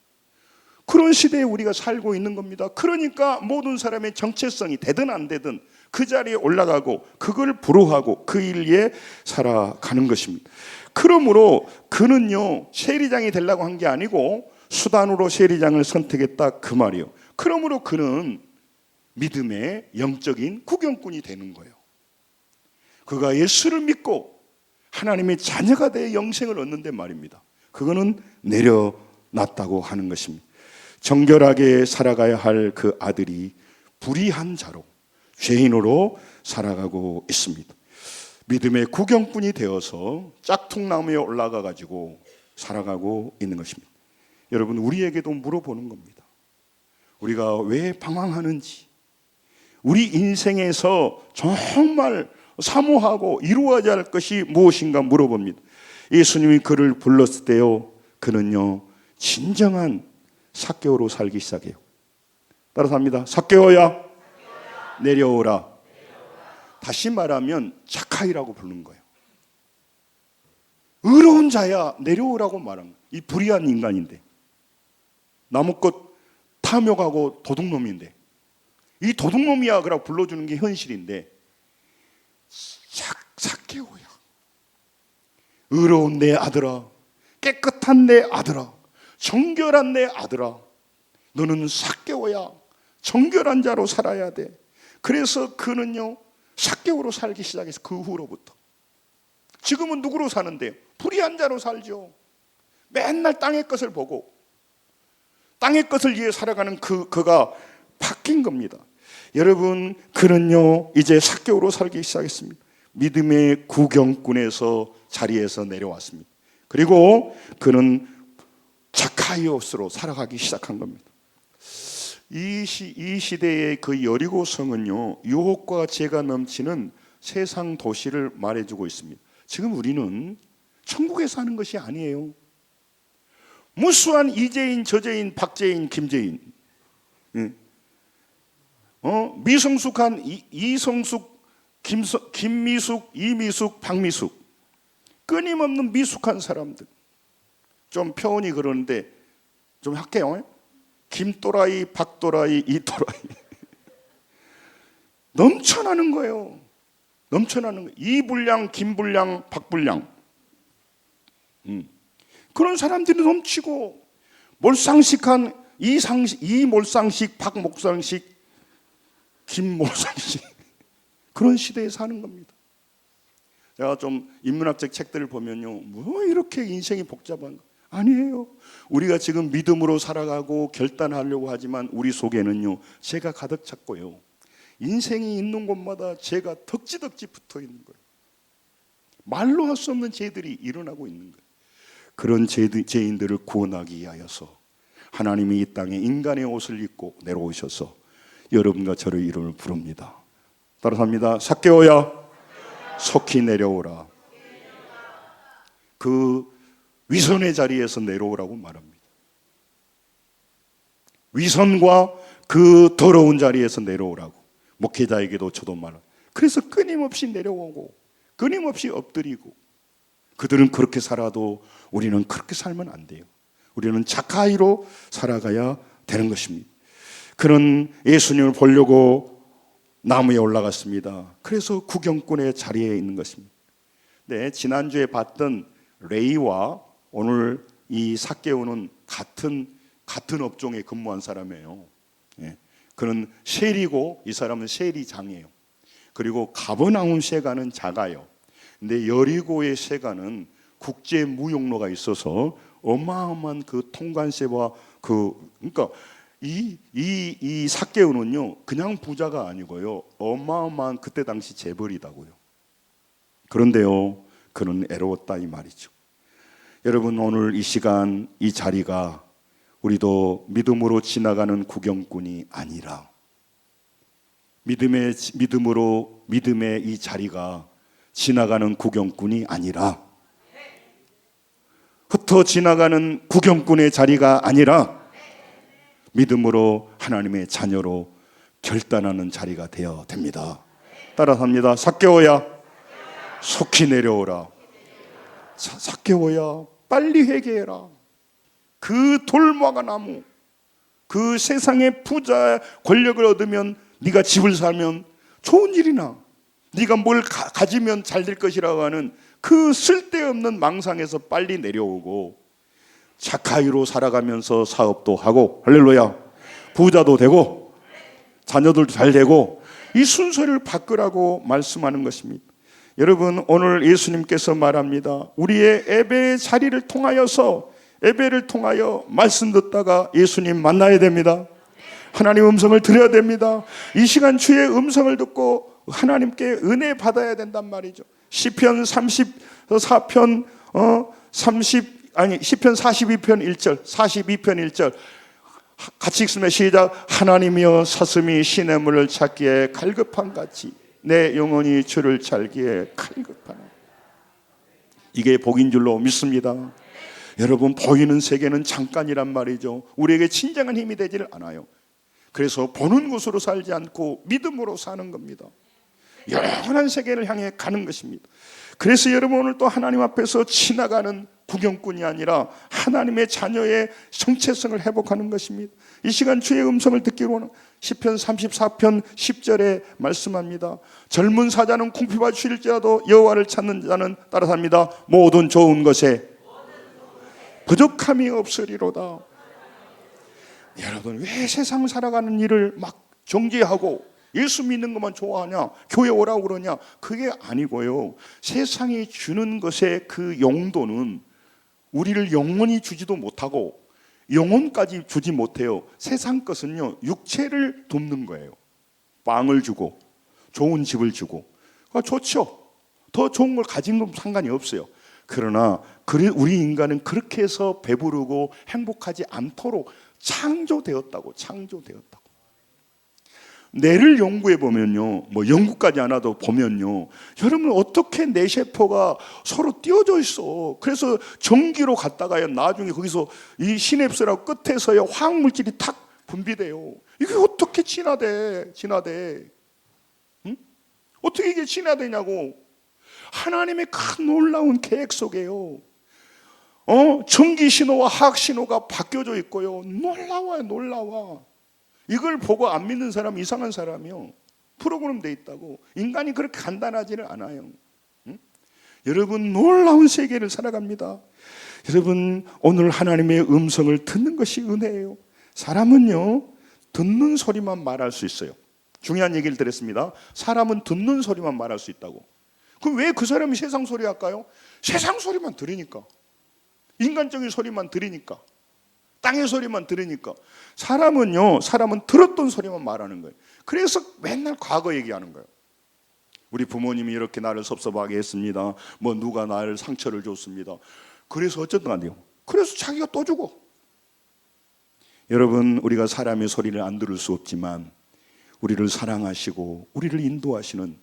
그런 시대에 우리가 살고 있는 겁니다. 그러니까 모든 사람의 정체성이 되든 안 되든 그 자리에 올라가고 그걸 부러워하고 그 일에 살아가는 것입니다. 그러므로 그는요, 세리장이 되려고 한 게 아니고 수단으로 세리장을 선택했다 그 말이에요. 그러므로 그는 믿음의 영적인 구경꾼이 되는 거예요. 그가 예수를 믿고 하나님의 자녀가 되어 영생을 얻는데 말입니다. 그거는 내려놨다고 하는 것입니다. 정결하게 살아가야 할 그 아들이 불의한 자로, 죄인으로 살아가고 있습니다. 믿음의 구경꾼이 되어서 짝퉁나무에 올라가 가지고 살아가고 있는 것입니다. 여러분, 우리에게도 물어보는 겁니다. 우리가 왜 방황하는지, 우리 인생에서 정말 사모하고 이루어야 할 것이 무엇인가 물어봅니다. 예수님이 그를 불렀을 때요, 그는요 진정한 삭개오로 살기 시작해요. 따라서 합니다. 삭개오야, 내려오라. 다시 말하면 자카이라고 부르는 거예요. 의로운 자야, 내려오라고 말한 거예요. 이 불의한 인간인데, 나무꽃 탐욕하고 도둑놈인데, 이 도둑놈이야 그라고 불러주는 게 현실인데, 삭개오야, 의로운 내 아들아, 깨끗한 내 아들아, 정결한 내 아들아, 너는 삭개오야, 정결한 자로 살아야 돼. 그래서 그는요 삭개오로 살기 시작해서 그 후로부터 지금은 누구로 사는데요? 불의한 자로 살죠. 맨날 땅의 것을 보고 땅의 것을 위해 살아가는 그가 바뀐 겁니다. 여러분, 그는요 이제 삭개오로 살기 시작했습니다. 믿음의 구경꾼에서 자리에서 내려왔습니다. 그리고 그는 자카이오스로 살아가기 시작한 겁니다. 이 시대의 그 여리고성은요 유혹과 죄가 넘치는 세상 도시를 말해주고 있습니다. 지금 우리는 천국에 사는 것이 아니에요. 무수한 이재인, 저재인, 박재인, 김재인, 미성숙한 이성숙, 김미숙, 이미숙, 박미숙, 끊임없는 미숙한 사람들. 좀 표현이 그러는데 좀 할게요. 김또라이, 박또라이, 이또라이 넘쳐나는 거예요. 넘쳐나는 거예요. 이불량, 김불량, 박불량, 그런 사람들이 넘치고, 몰상식한 이몰상식, 박목상식, 김몰상식, 그런 시대에 사는 겁니다. 제가 좀 인문학적 책들을 보면요, 뭐 이렇게 인생이 복잡한가? 아니에요. 우리가 지금 믿음으로 살아가고 결단하려고 하지만 우리 속에는요 죄가 가득 찼고요, 인생이 있는 곳마다 죄가 덕지덕지 붙어 있는 거예요. 말로 할 수 없는 죄들이 일어나고 있는 거예요. 그런 죄인들을 구원하기 위하여서 하나님이 이 땅에 인간의 옷을 입고 내려오셔서 여러분과 저를 이름을 부릅니다. 따라서 합니다. 삭개오야, 속히 내려오라. 그 위선의 자리에서 내려오라고 말합니다. 위선과 그 더러운 자리에서 내려오라고 목회자에게도 저도 말합니다. 그래서 끊임없이 내려오고 끊임없이 엎드리고, 그들은 그렇게 살아도 우리는 그렇게 살면 안 돼요. 우리는 자카이로 살아가야 되는 것입니다. 그는 예수님을 보려고 나무에 올라갔습니다. 그래서 구경꾼의 자리에 있는 것입니다. 네, 지난주에 봤던 레이와 오늘 이 삭개오는 같은 업종에 근무한 사람이에요. 예, 그는 셰리고 이 사람은 셰리장이에요. 그리고 가버나움 세가는 작아요. 근데 여리고의 세가는 국제 무역로가 있어서 어마어마한 그 통관세와 그러니까 이 삭개오는요 그냥 부자가 아니고요 어마어마한 그때 당시 재벌이다고요. 그런데요 그는 애로웠다 이 말이죠. 여러분, 오늘 이 시간 이 자리가 우리도 믿음으로 지나가는 구경꾼이 아니라 믿음의 이 자리가 지나가는 구경꾼이 아니라 흩어 지나가는 구경꾼의 자리가 아니라 믿음으로 하나님의 자녀로 결단하는 자리가 되어야 됩니다. 따라서 합니다. 삭개오야, 속히 내려오라. 삭개오야, 빨리 회개해라. 그 돌무화과 나무, 그 세상의 부자 권력을 얻으면, 네가 집을 사면 좋은 일이나 네가 뭘 가지면 잘 될 것이라고 하는 그 쓸데없는 망상에서 빨리 내려오고 자카이로 살아가면서 사업도 하고, 할렐루야, 부자도 되고 자녀들도 잘 되고, 이 순서를 바꾸라고 말씀하는 것입니다. 여러분, 오늘 예수님께서 말합니다. 우리의 예배의 자리를 통하여서 예배를 통하여 말씀 듣다가 예수님 만나야 됩니다. 하나님 음성을 들어야 됩니다. 이 시간 주의 음성을 듣고 하나님께 은혜 받아야 된단 말이죠. 시편 34편 42편 1절 같이 읽으면 시작. 하나님이여 사슴이 시냇물을 찾기에 갈급한 같이 내 영혼이 주를 찾기에 갈급하네. 이게 복인 줄로 믿습니다. 여러분, 보이는 세계는 잠깐이란 말이죠. 우리에게 진정한 힘이 되지를 않아요. 그래서 보는 것으로 살지 않고 믿음으로 사는 겁니다. 영원한 세계를 향해 가는 것입니다. 그래서 여러분, 오늘 또 하나님 앞에서 지나가는 구경꾼이 아니라 하나님의 자녀의 정체성을 회복하는 것입니다. 이 시간 주의 음성을 듣기로는 시편 34편 10절에 말씀합니다. 젊은 사자는 궁핍을 취할지라도 여호와를 찾는 자는 따라삽니다. 모든 좋은 것에 부족함이 없으리로다. 여러분, 왜 세상 살아가는 일을 막 정죄하고 예수 믿는 것만 좋아하냐, 교회 오라고 그러냐? 그게 아니고요, 세상이 주는 것의 그 용도는 우리를 영원히 주지도 못하고 영혼까지 주지 못해요. 세상 것은요, 육체를 돕는 거예요. 빵을 주고 좋은 집을 주고 좋죠. 더 좋은 걸 가진 건 상관이 없어요. 그러나 우리 인간은 그렇게 해서 배부르고 행복하지 않도록 창조되었다고. 뇌를 연구해 보면요, 뭐 연구까지 안 와도 보면요, 여러분 어떻게 뇌 세포가 서로 띄어져 있어. 그래서 전기로 갔다가요, 나중에 거기서 이 시냅스라고 끝에서요 화학 물질이 탁 분비돼요. 이게 어떻게 진화돼? 응? 어떻게 이게 진화되냐고. 하나님의 큰 놀라운 계획 속에요, 전기 신호와 화학 신호가 바뀌어져 있고요. 놀라워. 이걸 보고 안 믿는 사람 이상한 사람이요. 프로그램 돼 있다고. 인간이 그렇게 간단하지는 않아요. 응? 여러분, 놀라운 세계를 살아갑니다. 여러분, 오늘 하나님의 음성을 듣는 것이 은혜예요. 사람은요, 듣는 소리만 말할 수 있어요. 중요한 얘기를 드렸습니다. 사람은 듣는 소리만 말할 수 있다고. 그럼 왜 그 사람이 세상 소리 할까요? 세상 소리만 들으니까. 인간적인 소리만 들으니까. 땅의 소리만 들으니까. 사람은 들었던 소리만 말하는 거예요. 그래서 맨날 과거 얘기하는 거예요. 우리 부모님이 이렇게 나를 섭섭하게 했습니다. 뭐 누가 나를 상처를 줬습니다. 그래서 어쨌든 안 돼요. 그래서 자기가 또 주고. 여러분, 우리가 사람의 소리를 안 들을 수 없지만 우리를 사랑하시고 우리를 인도하시는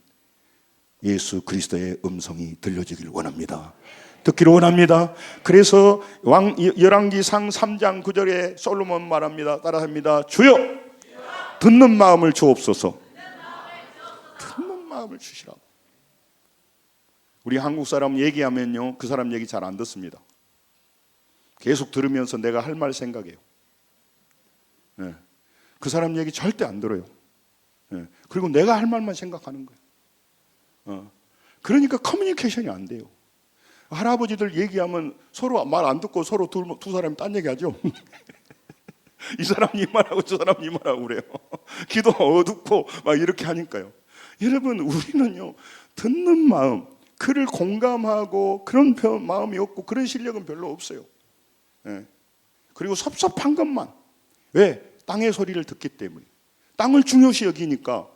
예수 그리스도의 음성이 들려지길 원합니다. 듣기를 원합니다. 그래서 열왕기상 3장 9절에 솔로몬 말합니다. 따라합니다. 주여, 듣는 마음을 주옵소서. 듣는 마음을 주시라고. 우리 한국 사람 얘기하면요, 그 사람 얘기 잘 안 듣습니다. 계속 들으면서 내가 할 말 생각해요. 네. 그 사람 얘기 절대 안 들어요. 네. 그리고 내가 할 말만 생각하는 거예요. 그러니까 커뮤니케이션이 안 돼요. 할아버지들 얘기하면 서로 말 안 듣고 서로 두 사람이 딴 얘기하죠. 이 사람 이 말하고 저 사람 이 말하고 그래요. 기도 어둡고 막 이렇게 하니까요. 여러분, 우리는요, 듣는 마음, 그를 공감하고 그런 마음이 없고 그런 실력은 별로 없어요. 네. 그리고 섭섭한 것만. 왜? 땅의 소리를 듣기 때문에. 땅을 중요시 여기니까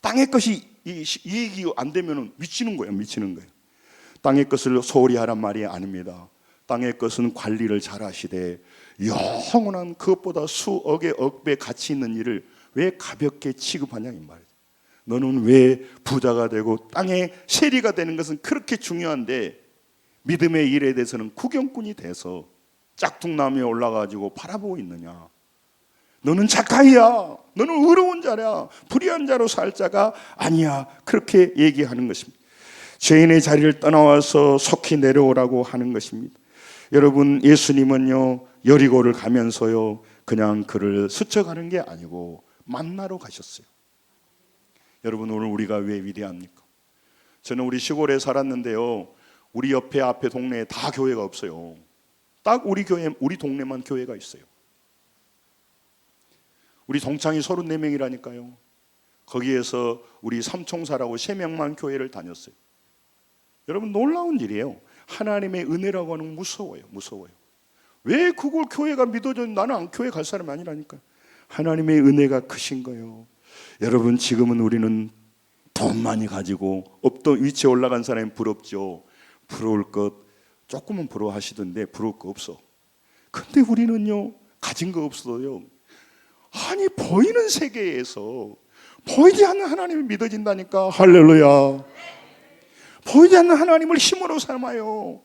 땅의 것이 이익이 안 되면 미치는 거예요. 땅의 것을 소홀히 하란 말이 아닙니다. 땅의 것은 관리를 잘 하시되 영원한 그것보다 수억의 억배 가치 있는 일을 왜 가볍게 취급하냐 이 말이에요. 너는 왜 부자가 되고 땅의 세리가 되는 것은 그렇게 중요한데 믿음의 일에 대해서는 구경꾼이 돼서 짝퉁나무에 올라가지고 바라보고 있느냐. 너는 착하이야. 너는 의로운 자야. 불의한 자로 살 자가 아니야. 그렇게 얘기하는 것입니다. 죄인의 자리를 떠나와서 속히 내려오라고 하는 것입니다. 여러분, 예수님은요, 여리고를 가면서요, 그냥 그를 스쳐가는 게 아니고 만나러 가셨어요. 여러분, 오늘 우리가 왜 위대합니까? 저는 우리 시골에 살았는데요, 우리 앞에 동네에 다 교회가 없어요. 딱 우리 동네만 교회가 있어요. 우리 동창이 34명이라니까요. 거기에서 우리 삼총사라고 3명만 교회를 다녔어요. 여러분, 놀라운 일이에요. 하나님의 은혜라고 하는 무서워요. 왜 그걸 교회가 믿어줘? 나는 교회 갈 사람이 아니라니까. 하나님의 은혜가 크신 거예요. 여러분, 지금은 우리는 돈 많이 가지고 없던 위치에 올라간 사람이 부럽죠. 부러울 것 조금은 부러워하시던데 부러울 거 없어. 근데 우리는요, 가진 거 없어요. 아니, 보이는 세계에서 보이지 않는 하나님이 믿어진다니까. 할렐루야. 보이지 않는 하나님을 힘으로 삼아요.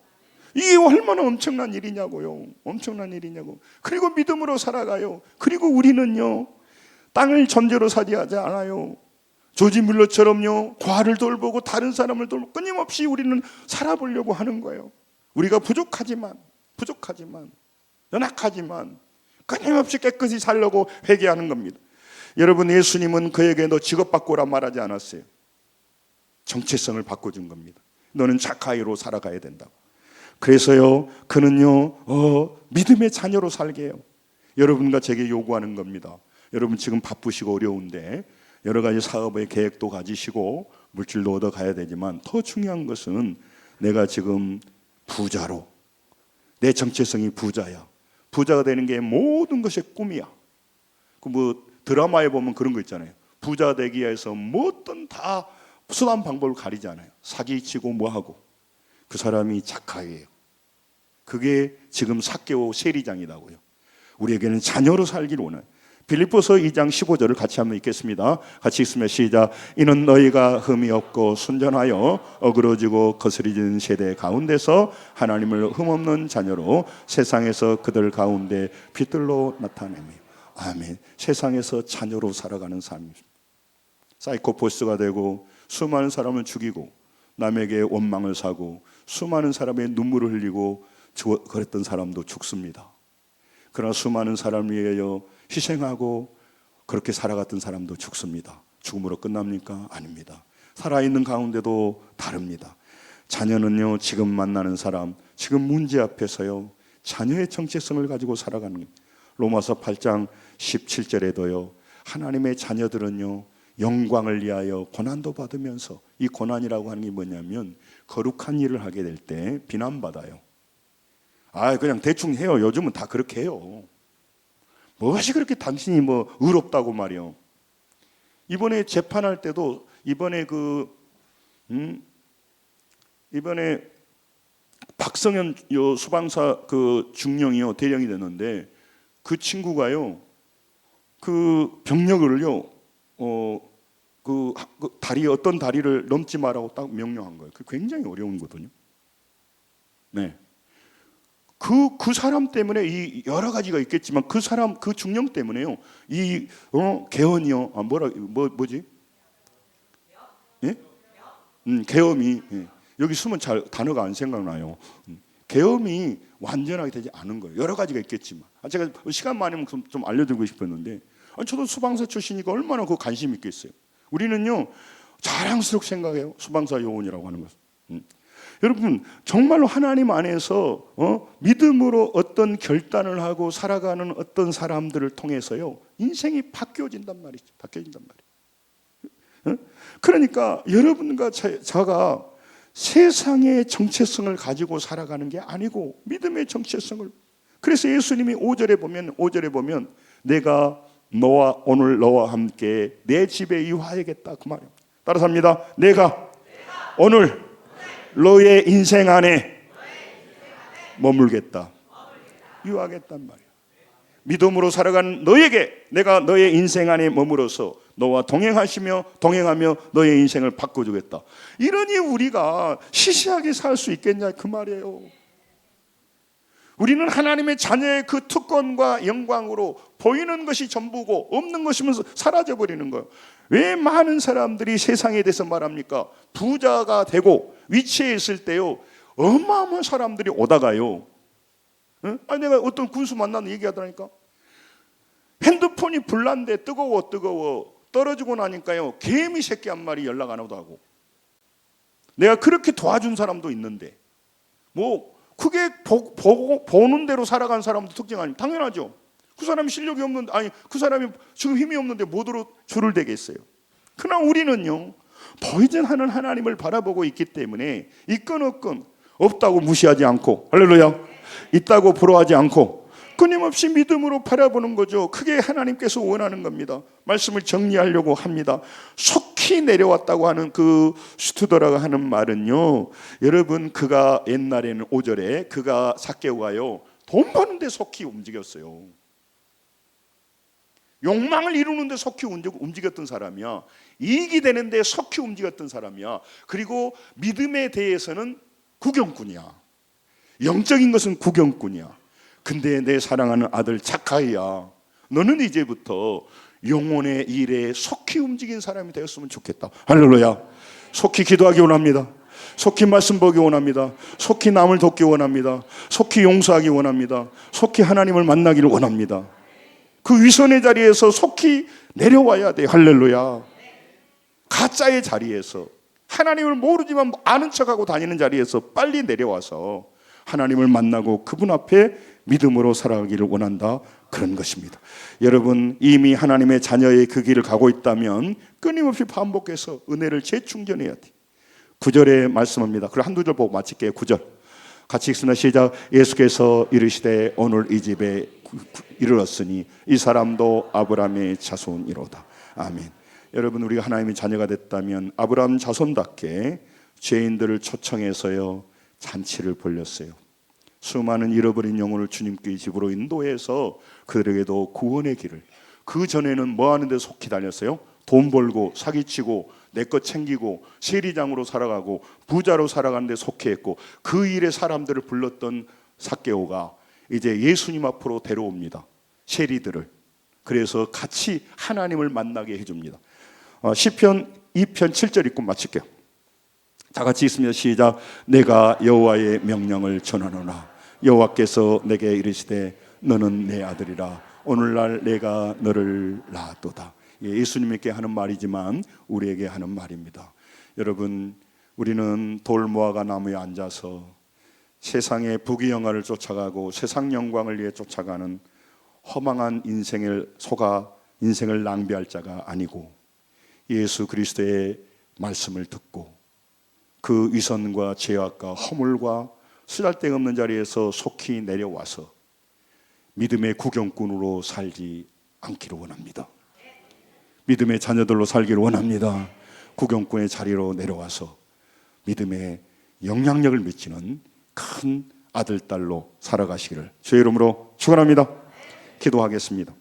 이게 얼마나 엄청난 일이냐고요. 엄청난 일이냐고. 그리고 믿음으로 살아가요. 그리고 우리는요, 땅을 전제로 사지하지 않아요. 조지 뮬러처럼요, 과를 돌보고 다른 사람을 돌보고 끊임없이 우리는 살아보려고 하는 거예요. 우리가 부족하지만 연약하지만 끊임없이 깨끗이 살려고 회개하는 겁니다. 여러분, 예수님은 그에게 너 직업 바꾸라 말하지 않았어요. 정체성을 바꿔준 겁니다. 너는 자카이로 살아가야 된다고. 그래서요, 그는요, 믿음의 자녀로 살게 해요. 여러분과 제게 요구하는 겁니다. 여러분 지금 바쁘시고 어려운데 여러 가지 사업의 계획도 가지시고 물질도 얻어가야 되지만 더 중요한 것은 내가 지금 부자로, 내 정체성이 부자야. 부자가 되는 게 모든 것의 꿈이야. 그 뭐 드라마에 보면 그런 거 있잖아요. 부자 되기 위해서 뭐든 다 수단 방법을 가리지 않아요. 사기치고 뭐하고. 그 사람이 자카이예요. 그게 지금 삭개오 세리장이라고요. 우리에게는 자녀로 살기를 원해요. 빌립보서 2장 15절을 같이 한번 읽겠습니다. 같이 읽으면 시작. 이는 너희가 흠이 없고 순전하여 어그러지고 거스려진 세대 가운데서 하나님을 흠없는 자녀로 세상에서 그들 가운데 빛들로 나타내며. 아멘. 세상에서 자녀로 살아가는 삶입니다. 사이코패스가 되고 수많은 사람을 죽이고 남에게 원망을 사고 수많은 사람의 눈물을 흘리고 그랬던 사람도 죽습니다. 그러나 수많은 사람을 위하여 희생하고 그렇게 살아갔던 사람도 죽습니다. 죽음으로 끝납니까? 아닙니다. 살아있는 가운데도 다릅니다. 자녀는요, 지금 만나는 사람, 지금 문제 앞에서요, 자녀의 정체성을 가지고 살아가는 겁니다. 로마서 8장 17절에도요, 하나님의 자녀들은요, 영광을 위하여 고난도 받으면서, 이 고난이라고 하는 게 뭐냐면 거룩한 일을 하게 될 때 비난받아요. 그냥 대충 해요. 요즘은 다 그렇게 해요. 무엇이 그렇게 당신이 뭐 의롭다고 말이요. 이번에 재판할 때도 이번에 이번에 박성현 수방사 그 중령이요, 대령이 됐는데 그 친구가요, 그 병력을요, 그 다리, 어떤 다리를 넘지 말라고 딱 명령한 거예요. 그 굉장히 어려운 거거든요. 네. 그 사람 때문에 이 여러 가지가 있겠지만 그 사람, 그 중령 때문에요, 이 계엄이요, 뭐지? 예? 계엄이, 예. 여기 쓰면 잘 단어가 안 생각나요. 계엄이 완전하게 되지 않은 거예요. 여러 가지가 있겠지만 제가 시간 많으면 좀 알려드리고 싶었는데, 저도 수방사 출신이니까 얼마나 그 관심 있겠어요. 우리는요, 자랑스럽게 생각해요. 수방사 요원이라고 하는 것은. 여러분, 정말로 하나님 안에서 믿음으로 어떤 결단을 하고 살아가는 어떤 사람들을 통해서요, 인생이 바뀌어진단 말이죠. 바뀌어진단 말이에요. 그러니까 여러분과 제가 세상의 정체성을 가지고 살아가는 게 아니고 믿음의 정체성을. 그래서 예수님이 5절에 보면 내가 오늘 너와 함께 내 집에 유하야겠다, 그 말이에요. 따라서 합니다. 내가 오늘 너의 인생 안에 머물겠다, 유하겠단 말이에요. 믿음으로 살아가는 너에게 내가 너의 인생 안에 머물어서 너와 동행하며 너의 인생을 바꿔주겠다. 이러니 우리가 시시하게 살 수 있겠냐, 그 말이에요. 우리는 하나님의 자녀의 그 특권과 영광으로 보이는 것이 전부고 없는 것이면 사라져버리는 거예요. 왜 많은 사람들이 세상에 대해서 말합니까? 부자가 되고 위치에 있을 때요, 어마어마한 사람들이 오다가요, 내가 어떤 군수 만나는 얘기하더라니까. 핸드폰이 불난데 뜨거워 떨어지고 나니까요, 개미 새끼 한 마리 연락 안 오다고. 내가 그렇게 도와준 사람도 있는데, 뭐 그게 보는 대로 살아간 사람도 특징 아니에요? 당연하죠. 그 사람이 실력이 없는데, 그 사람이 지금 힘이 없는데 뭐로 줄을 대겠어요? 그러나 우리는요, 보이지 않는 하나님을 바라보고 있기 때문에 있건 없건 없다고 무시하지 않고, 할렐루야, 있다고 부러워하지 않고 끊임없이 믿음으로 바라보는 거죠. 그게 하나님께서 원하는 겁니다. 말씀을 정리하려고 합니다. 속히 내려왔다고 하는 그 스투더라가 하는 말은요, 여러분, 그가 옛날에는 5절에 그가 삭개오가요, 돈 버는데 속히 움직였어요. 욕망을 이루는데 속히 움직였던 사람이야. 이익이 되는데 속히 움직였던 사람이야. 그리고 믿음에 대해서는 구경꾼이야. 영적인 것은 구경꾼이야. 근데 내 사랑하는 아들 자카이야, 너는 이제부터 영혼의 일에 속히 움직인 사람이 되었으면 좋겠다. 할렐루야. 속히 기도하기 원합니다. 속히 말씀 보기 원합니다. 속히 남을 돕기 원합니다. 속히 용서하기 원합니다. 속히 하나님을 만나기를 원합니다. 그 위선의 자리에서 속히 내려와야 돼. 할렐루야. 가짜의 자리에서, 하나님을 모르지만 아는 척하고 다니는 자리에서 빨리 내려와서 하나님을 만나고 그분 앞에 믿음으로 살아가기를 원한다, 그런 것입니다. 여러분, 이미 하나님의 자녀의 그 길을 가고 있다면 끊임없이 반복해서 은혜를 재충전해야 돼. 9절에 말씀합니다. 그럼 한두 절 보고 마칠게요. 9절 같이 읽습니다. 시작. 예수께서 이르시되 오늘 이 집에 이르렀으니 이 사람도 아브라함의 자손이로다. 아멘. 여러분, 우리가 하나님의 자녀가 됐다면 아브라함 자손답게 죄인들을 초청해서요, 잔치를 벌렸어요. 수많은 잃어버린 영혼을 주님께 집으로 인도해서 그들에게도 구원의 길을, 그 전에는 뭐 하는데 속히 다녔어요? 돈 벌고 사기치고 내 것 챙기고 세리장으로 살아가고 부자로 살아가는데 속해 했고, 그 일에 사람들을 불렀던 삭개오가 이제 예수님 앞으로 데려옵니다, 세리들을. 그래서 같이 하나님을 만나게 해줍니다. 시편 2편 7절 읽고 마칠게요. 다 같이 읽습니다. 시작. 내가 여호와의 명령을 전하노라. 여호와께서 내게 이르시되 너는 내 아들이라. 오늘날 내가 너를 낳았도다. 예수님께 하는 말이지만 우리에게 하는 말입니다. 여러분, 우리는 돌무화과 나무에 앉아서 세상의 부귀영화를 쫓아가고 세상 영광을 위해 쫓아가는 허망한 인생을 속아 인생을 낭비할 자가 아니고, 예수 그리스도의 말씀을 듣고 그 위선과 죄악과 허물과 쓰잘데없는 자리에서 속히 내려와서 믿음의 구경꾼으로 살지 않기를 원합니다. 믿음의 자녀들로 살기를 원합니다. 구경꾼의 자리로 내려와서 믿음의 영향력을 미치는 큰 아들, 딸로 살아가시기를 주의 이름으로 축원합니다. 기도하겠습니다.